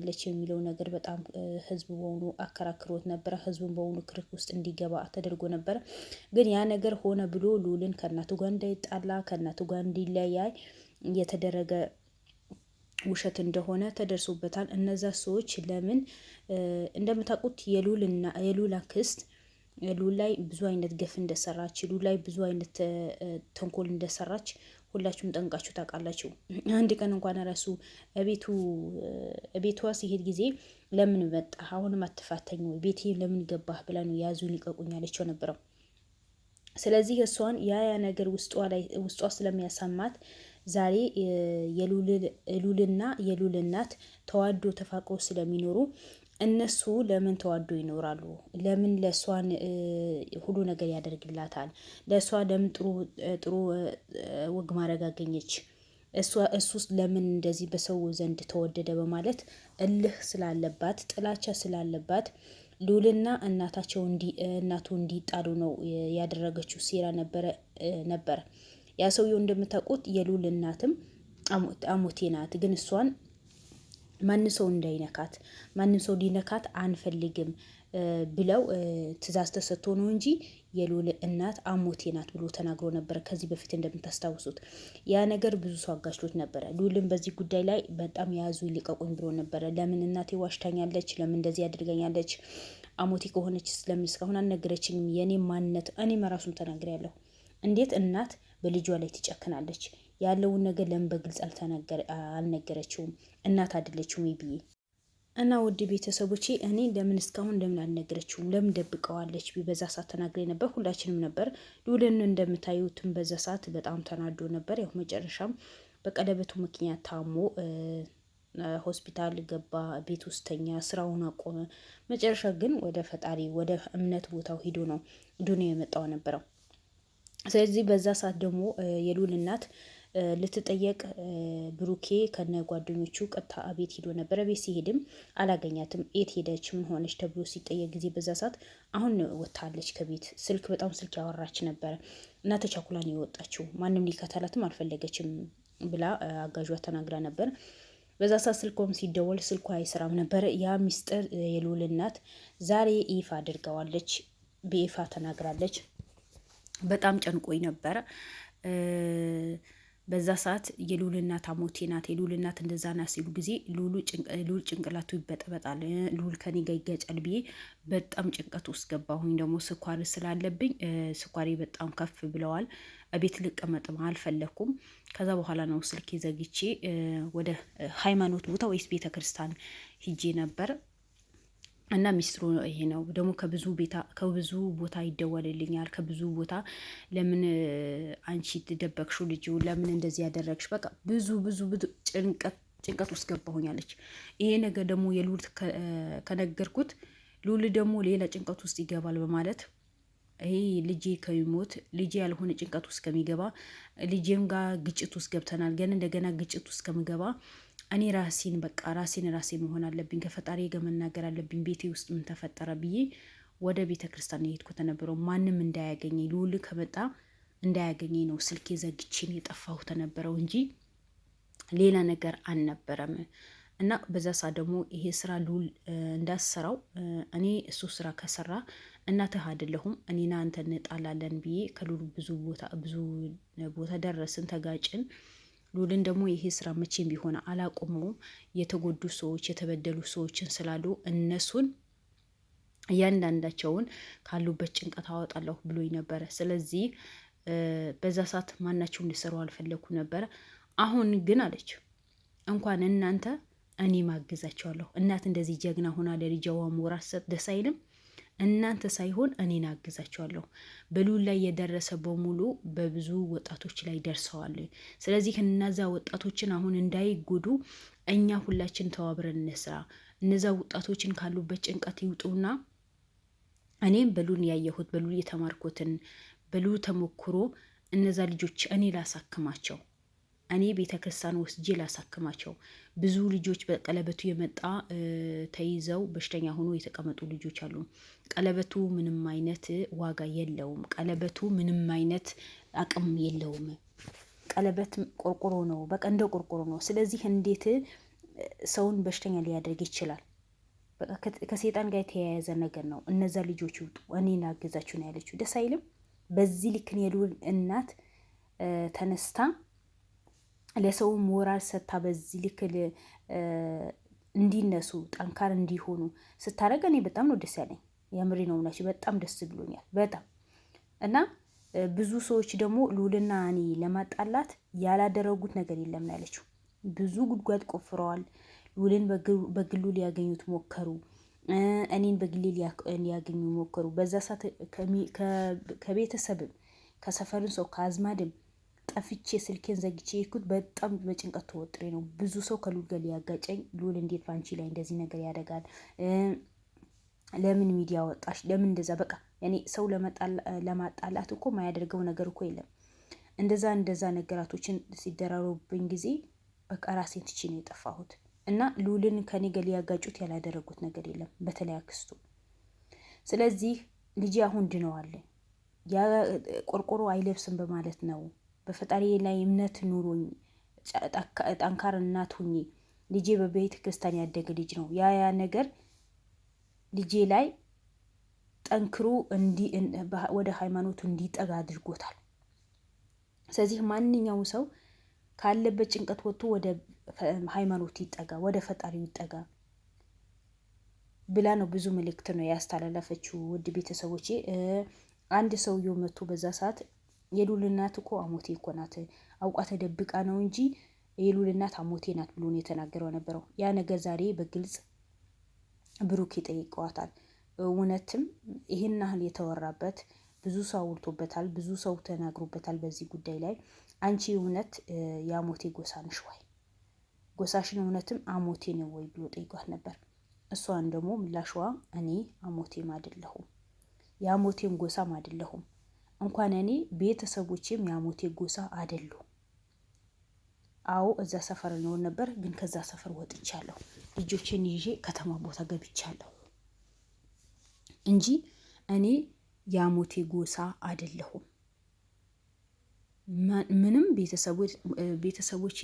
ለች የሚለው ነገር በጣም ህዝቡ በሙሉ አከራክሮት ነበረ። ህዝቡን በሙሉ ክርክ ውስጥ እንዲገባ ተደርጎ ነበረ። ግን ያ ነገር ሆነ ብሎ ልዑልን ከእናቱ ጋር እንዳይጣላ ከእናቱ ጋር እንዲለያይ የተደረገ ውሸት እንደሆነ ተደርሶበታል። እነዛ ሰዎች ለምን እንደምታውቁት የልዑል አክስት ልዑል ላይ ብዙ አይነት ግፍ እንደሰራች ልዑል ላይ ብዙ አይነት ተንኮል እንደሰራች ሁላችሁም ጠንቃችሁ ታውቃላችሁ። አንድ ቀን እንኳን ራሱ ቤቷ ሲሄድ ጊዜ ለምን መጣ አሁንም አትፋተኝ ወይ ቤቴ ለምን ገባህ ብላ ነው ያዙኝ ልቀቁኝ ያለችው ነበረው። ስለዚህ እሷን ያ ነገር ውስጧ ስለሚያሳማት ዛሬ የልዑልና የልዑል እናት ተዋዶ ተፋቅሮ ስለሚኖሩ እነሱ ለምን ተዋዶ ይኖራሉ? ለምን ለእሷን ሁሉ ነገር ያደርግላታል? ለእሷ ለምን ጥሩ ወግ ማድረግ አገኘች? እሱስ ለምን እንደዚህ በሰው ዘንድ ተወደደ? በማለት እልህ ስላለባት ጥላቻ ስላለባት ልዑልና እናቱ እንዲጣሉ ነው ያደረገችው ሴራ ነበረ። ያ ሰውየው እንደምታውቁት የልዑል እናትም አሞቴ ናት። ግን እሷን ማንም ሰው እንዳይነካት ማንም ሰው ሊነካት አንፈልግም ብለው ትዕዛዝ ተሰጥቶ ነው እንጂ የልዑል እናት አሞቴ ናት ብሎ ተናግሮ ነበረ። ከዚህ በፊት እንደምታስታውሱት ያ ነገር ብዙ ሰው አጋጭቶት ነበረ። ልዑልም በዚህ ጉዳይ ላይ በጣም ያዙ ይልቀቁኝ ብሎ ነበረ። ለምን እናቴ ዋሽታኛለች? ለምን እንደዚህ ያደርገኛለች? አሞቴ ከሆነች ስለምን እስካሁን አልነገረችኝም? የኔ ማንነት እኔም ራሱን ተናግሬያለሁ። እንዴት እናት በልጇ ላይ ትጨክናለች? ያለውን ነገር ለምን በግልጽ አልነገረችውም? እናት አይደለችውም ብዬ እና ውድ ቤተሰቦቼ እኔ ለምን አልነገረችውም? ለምን ደብቀዋለች? በዛ ሰዓት ተናግሬ ነበር። ሁላችንም ነበር። ልዑልን እንደምታዩትም በዛ ሰዓት በጣም ተናዶ ነበር። ያው መጨረሻም በቀለበቱ ምክንያት ታሞ ሆስፒታል ገባ። ቤት ውስጥ ተኛ፣ ስራውን አቆመ። መጨረሻ ግን ወደ ፈጣሪ ወደ እምነት ቦታው ሂዶ ነው ዱንያ የመጣው ነበረው። ስለዚህ በዛ ሰዓት ደግሞ የልዑል እናት ልትጠየቅ ብሩኬ ከነ ጓደኞቹ ቀጥታ ቤት ሄዶ ነበረ። ቤት ሲሄድም አላገኛትም። የት ሄደች ምን ሆነች ተብሎ ሲጠየቅ ጊዜ በዛ ሰዓት አሁን ወጥታለች ከቤት በጣም ስልክ ያወራች ነበረ እና ተቻኩላ ነው የወጣችው። ማንም ሊከተላትም አልፈለገችም ብላ አጋዧ ተናግራ ነበር። በዛ ሰዓት ስልኳም ሲደወል ስልኳ አይሰራም ነበረ። ያ ሚስጥር የልዑል እናት ዛሬ ይፋ አድርገዋለች፣ በይፋ ተናግራለች። በጣም ጨንቆኝ ነበረ። በዛ ሰዓት የልዑል እናት አሞቴ ናት፣ የልዑል እናት እንደዛ ናት ሲሉ ጊዜ ልዑል ጭንቅላቱ ይበጠበጣል፣ ልዑል ከኔ ጋር ይጋጫል ብዬ በጣም ጭንቀት ውስጥ ገባሁኝ። ደግሞ ስኳር ስላለብኝ ስኳሬ በጣም ከፍ ብለዋል። ቤት ልቀመጥም አልፈለኩም። ከዛ በኋላ ነው ስልክ ዘግቼ ወደ ሃይማኖት ቦታ ወይስ ቤተ ክርስቲያን ሂጄ ነበር። እና ሚስጥሩ ይሄ ነው። ደግሞ ከብዙ ቦታ ይደወልልኛል። ከብዙ ቦታ ለምን አንቺ ተደበቅሽው ልጅ ለምን እንደዚህ ያደረግሽ? በቃ ብዙ ጭንቀት ውስጥ ገባሁኛለች። ይሄ ነገር ደግሞ የልዑል ከነገርኩት ልዑል ደግሞ ሌላ ጭንቀት ውስጥ ይገባል በማለት ይሄ ልጄ ከሚሞት ልጄ ያልሆነ ጭንቀት ውስጥ ከሚገባ ልጄም ጋር ግጭት ውስጥ ገብተናል። ግን እንደገና ግጭት ውስጥ ከምገባ እኔ ራሴ መሆን አለብኝ፣ ከፈጣሪ ጋር መናገር አለብኝ። ቤቴ ውስጥ ምን ተፈጠረ ብዬ ወደ ቤተ ክርስቲያን የሄድኩት ነበረው። ማንም እንዳያገኘኝ ልዑል ከመጣ እንዳያገኘኝ ነው ስልኬ ዘግቼን የጠፋሁት ነበረው እንጂ ሌላ ነገር አልነበረም። እና በዛ ሰዓት ደግሞ ይሄ ስራ ልዑል እንዳሰራው እኔ እሱ ስራ ከሰራ እናትህ አይደለሁም እኔና አንተ እንጣላለን ብዬ ከልዑል ብዙ ቦታ ደረስን፣ ተጋጭን። ልዑልን ደግሞ ይሄ ስራ መቼም ቢሆን አላቆመውም። የተጎዱ ሰዎች የተበደሉ ሰዎችን ስላሉ እነሱን እያንዳንዳቸውን ካሉበት ጭንቀት አወጣለሁ ብሎኝ ነበረ። ስለዚህ በዛ ሰዓት ማናቸው እንዲሰሩ አልፈለኩ ነበረ። አሁን ግን አለች እንኳን እናንተ እኔ ማግዛቸዋለሁ። እናት እንደዚህ ጀግና ሆና ለልጇ ሞራል ሰጥ ደስ አይልም? እናንተ ሳይሆን እኔን አግዛቸዋለሁ። በልዑል ላይ የደረሰ በሙሉ በብዙ ወጣቶች ላይ ደርሰዋል። ስለዚህ እነዛ ወጣቶችን አሁን እንዳይጎዱ እኛ ሁላችን ተባብረን እንስራ። እነዛ ወጣቶችን ካሉበት ጭንቀት ይውጡና እኔም በልዑል ያየሁት በልዑል የተማርኩትን በልዑል ተሞክሮ እነዛ ልጆች እኔ ላሳክማቸው፣ እኔ ቤተክርስቲያን ወስጄ ላሳክማቸው። ብዙ ልጆች በቀለበቱ የመጣ ተይዘው በሽተኛ ሆኖ የተቀመጡ ልጆች አሉ። ቀለበቱ ምንም አይነት ዋጋ የለውም። ቀለበቱ ምንም አይነት አቅም የለውም። ቀለበት ቆርቆሮ ነው፣ በቃ እንደ ቆርቆሮ ነው። ስለዚህ እንዴት ሰውን በሽተኛ ሊያደርግ ይችላል። በቃ ከሴጣን ጋር የተያያዘ ነገር ነው። እነዛ ልጆች ይውጡ፣ እኔን አገዛችሁ ነው ያለችው። ደስ አይልም? በዚህ ልክ የልዑል እናት ተነስታ ለሰው ሞራል ሰጥታ በዚህ ልክ እንዲነሱ ጠንካር እንዲሆኑ ስታደርግ እኔ በጣም ነው ደስ ያለኝ። የምሬ ነው ናቸው። በጣም ደስ ብሎኛል በጣም እና ብዙ ሰዎች ደግሞ ልዑልና እኔ ለማጣላት ያላደረጉት ነገር የለም ነው ያለችው። ብዙ ጉድጓድ ቆፍረዋል። ልዑልን በግሉ ሊያገኙት ሞከሩ። እኔን በግሌ ሊያገኙ ሞከሩ። በዛ ሰዓት ከቤተሰብም ከሰፈርን ሰው ከአዝማድም ጠፍቼ ስልኬን ዘግቼ የሄድኩት በጣም በጭንቀት ተወጥሬ ነው። ብዙ ሰው ከልዑል ጋር ሊያጋጨኝ፣ ልዑል እንዴት ባንቺ ላይ እንደዚህ ነገር ያደርጋል? ለምን ሚዲያ ወጣሽ? ለምን እንደዛ? በቃ እኔ ሰው ለማጣላት እኮ ማያደርገው ነገር እኮ የለም። እንደዛ ነገራቶችን ሲደራረቡብኝ ጊዜ በቃ ራሴን ትቼ ነው የጠፋሁት። እና ልዑልን ከኔ ጋር ሊያጋጩት ያላደረጉት ነገር የለም፣ በተለይ አክስቱ። ስለዚህ ልጄ አሁን ድነዋል። ያ ቆርቆሮ አይለብስም በማለት ነው። በፈጣሪ ላይ እምነት ኑሮኝ ጠንካራ እናት ሁኜ ልጄ በቤተ ክርስቲያን ያደገ ልጅ ነው። ያ ነገር ልጄ ላይ ጠንክሮ ወደ ሃይማኖቱ እንዲጠጋ አድርጎታል። ስለዚህ ማንኛውም ሰው ካለበት ጭንቀት ወጥቶ ወደ ሃይማኖት ይጠጋ፣ ወደ ፈጣሪው ይጠጋ ብላ ነው ብዙ መልእክት ነው ያስተላለፈችው። ውድ ቤተሰቦቼ አንድ ሰውዬው መጥቶ በዛ ሰዓት የልዑል እናት እኮ አሞቴ እኮ ናት፣ አውቃ ተደብቃ ነው እንጂ የልዑል እናት አሞቴ ናት ብሎ ነው የተናገረው ነበረው። ያ ነገር ዛሬ በግልጽ ብሩክ ይጠይቀዋታል። እውነትም ይህን ያህል የተወራበት ብዙ ሰው አውርቶበታል፣ ብዙ ሰው ተናግሮበታል በዚህ ጉዳይ ላይ። አንቺ እውነት የአሞቴ ጎሳ ነሽ ወይ? ጎሳሽን እውነትም አሞቴ ነው ወይ ብሎ ጠይቋት ነበር። እሷን ደግሞ ምላሽዋ እኔ አሞቴም አይደለሁም የአሞቴም ጎሳም አይደለሁም፣ እንኳን እኔ ቤተሰቦቼም የአሞቴ ጎሳ አይደሉም። አዎ እዛ ሰፈር ነው ነበር፣ ግን ከዛ ሰፈር ወጥቻለሁ፣ ልጆቼን ይዤ ከተማ ቦታ ገብቻለሁ እንጂ እኔ የአሞቴ ጎሳ አይደለሁም። ምንም ቤተሰቦቼ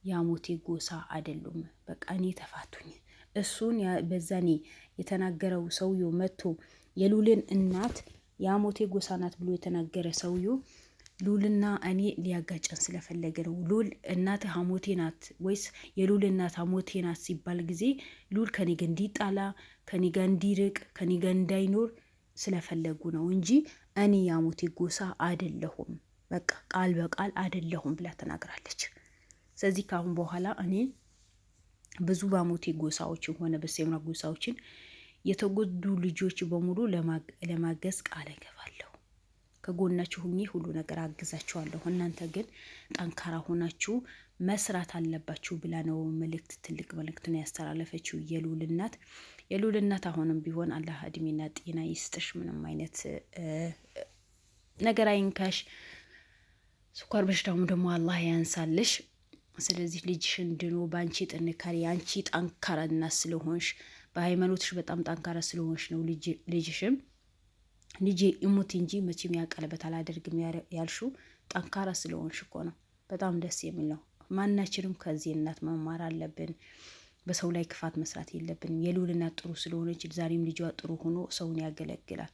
የአሞቴ ጎሳ አይደሉም። በቃ እኔ ተፋቱኝ። እሱን በዛኔ የተናገረው ሰውዬው መጥቶ የልዑልን እናት የአሞቴ ጎሳ ናት ብሎ የተናገረ ሰውዬው ልዑልና እኔ ሊያጋጨን ስለፈለገ ነው። ልዑል እናት አሞቴ ናት ወይስ የልዑል እናት አሞቴ ናት ሲባል ጊዜ ልዑል ከኔ ጋር እንዲጣላ፣ ከኔ ጋር እንዲርቅ፣ ከኔ ጋር እንዳይኖር ስለፈለጉ ነው እንጂ እኔ የአሞቴ ጎሳ አይደለሁም፣ በቃ ቃል በቃል አይደለሁም ብላ ተናግራለች። ስለዚህ ከአሁን በኋላ እኔ ብዙ በአሞቴ ጎሳዎችን ሆነ በሴምራ ጎሳዎችን የተጎዱ ልጆች በሙሉ ለማገዝ ቃል እገባለሁ። ከጎናችሁ ሁኜ ሁሉ ነገር አግዛችኋለሁ። እናንተ ግን ጠንካራ ሆናችሁ መስራት አለባችሁ ብላ ነው መልእክት፣ ትልቅ መልእክት ነው ያስተላለፈችው የልዑል እናት። የልዑል እናት አሁንም ቢሆን አላህ እድሜና ጤና ይስጥሽ፣ ምንም አይነት ነገር አይንካሽ፣ ስኳር በሽታውም ደግሞ አላህ ያንሳልሽ። ስለዚህ ልጅሽን ድኖ በአንቺ ጥንካሬ አንቺ ጠንካራ እናት ስለሆንሽ በሃይማኖትሽ በጣም ጠንካራ ስለሆንሽ ነው ልጅሽም ልጄ እሙት እንጂ መቼም ያቀለበት አላደርግም ያልሽው ጠንካራ ስለሆንሽ እኮ ነው። በጣም ደስ የሚል ነው። ማናችንም ከዚህ እናት መማር አለብን። በሰው ላይ ክፋት መስራት የለብንም። የልዑል እናት ጥሩ ስለሆነች ዛሬም ልጇ ጥሩ ሆኖ ሰውን ያገለግላል።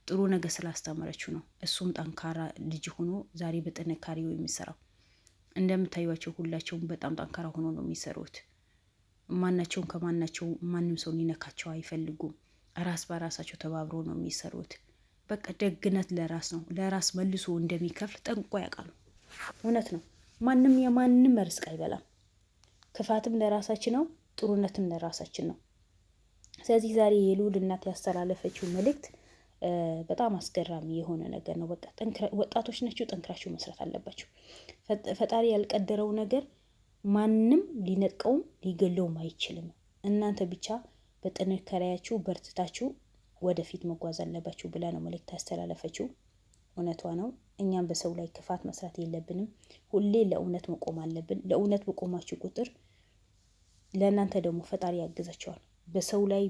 ጥሩ ነገር ስላስተማረችው ነው። እሱም ጠንካራ ልጅ ሆኖ ዛሬ በጥንካሬው የሚሰራው። እንደምታዩቸው ሁላቸውም በጣም ጠንካራ ሆኖ ነው የሚሰሩት። ማናቸውም ከማናቸው ማንም ሰው ሊነካቸው አይፈልጉም። ራስ በራሳቸው ተባብሮ ነው የሚሰሩት። በቃ ደግነት ለራስ ነው። ለራስ መልሶ እንደሚከፍል ጠንቆ ያውቃሉ። እውነት ነው። ማንም የማንም ርስቅ አይበላም። ክፋትም ለራሳችን ነው፣ ጥሩነትም ለራሳችን ነው። ስለዚህ ዛሬ የልዑል እናት ያስተላለፈችው መልእክት በጣም አስገራሚ የሆነ ነገር ነው። በቃ ወጣቶች ናቸው፣ ጠንክራችሁ መስራት አለባችሁ። ፈጣሪ ያልቀደረው ነገር ማንም ሊነጥቀውም ሊገለውም አይችልም። እናንተ ብቻ በጥንካሬያችሁ በርትታችሁ ወደፊት መጓዝ አለባችሁ ብላ ነው መልእክት ያስተላለፈችው። እውነቷ ነው። እኛም በሰው ላይ ክፋት መስራት የለብንም። ሁሌ ለእውነት መቆም አለብን። ለእውነት በቆማችሁ ቁጥር ለእናንተ ደግሞ ፈጣሪ ያግዛችኋል። በሰው ላይ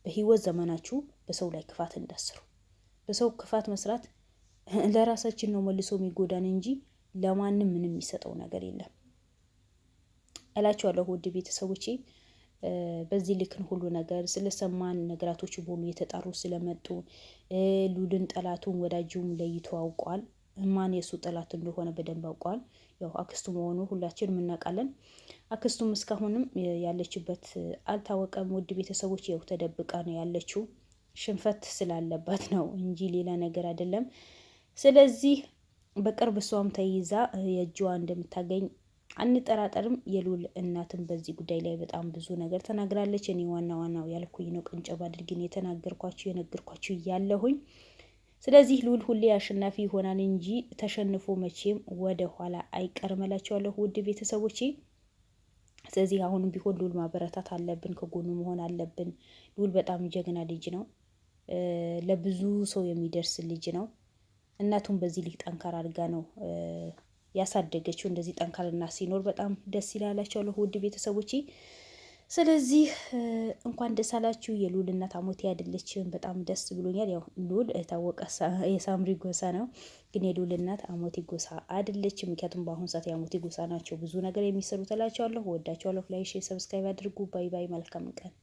በህይወት ዘመናችሁ በሰው ላይ ክፋት እንዳስሩ። በሰው ክፋት መስራት ለራሳችን ነው መልሶ የሚጎዳን እንጂ ለማንም ምንም የሚሰጠው ነገር የለም እላችኋለሁ። ውድ ቤተሰቦቼ በዚህ ልክን ሁሉ ነገር ስለሰማን ነገራቶች በሙሉ የተጣሩ ስለመጡ ሉልን ጠላቱን ወዳጁም ለይቶ አውቋል። ማን የሱ ጠላት እንደሆነ በደንብ አውቋል። ያው አክስቱ መሆኑ ሁላችንም እናውቃለን። አክስቱም እስካሁንም ያለችበት አልታወቀም። ውድ ቤተሰቦች ያው ተደብቃ ነው ያለችው። ሽንፈት ስላለባት ነው እንጂ ሌላ ነገር አይደለም። ስለዚህ በቅርብ እሷም ተይዛ የእጅዋ እንደምታገኝ አንጠራጠርም። የሉል እናትም በዚህ ጉዳይ ላይ በጣም ብዙ ነገር ተናግራለች። እኔ ዋናው ያልኩኝ ነው ቅንጨብ አድርጌን የተናገርኳችሁ የነገርኳችሁ እያለሁኝ። ስለዚህ ሉል ሁሌ አሸናፊ ይሆናል እንጂ ተሸንፎ መቼም ወደ ኋላ አይቀርም እላችኋለሁ ውድ ቤተሰቦቼ። ስለዚህ አሁንም ቢሆን ሉል ማበረታት አለብን፣ ከጎኑ መሆን አለብን። ሉል በጣም ጀግና ልጅ ነው። ለብዙ ሰው የሚደርስ ልጅ ነው። እናቱም በዚህ ልጅ ጠንካራ አድርጋ ነው ያሳደገችው። እንደዚህ ጠንካራና ሲኖር በጣም ደስ ይላላችኋለሁ ውድ ቤተሰቦቼ። ስለዚህ እንኳን ደስ አላችሁ። የሉል እናት አሞቴ አይደለችም። በጣም ደስ ብሎኛል። ያው ሉል የታወቀ የሳምሪ ጎሳ ነው፣ ግን የሉል እናት አሞቴ ጎሳ አይደለችም። ምክንያቱም በአሁኑ ሰዓት የአሞቴ ጎሳ ናቸው ብዙ ነገር የሚሰሩ። ተላችኋለሁ። ወዳችኋለሁ። ላይክ፣ ሼር፣ ሰብስክራይብ አድርጉ። ባይ ባይ። መልካም ቀን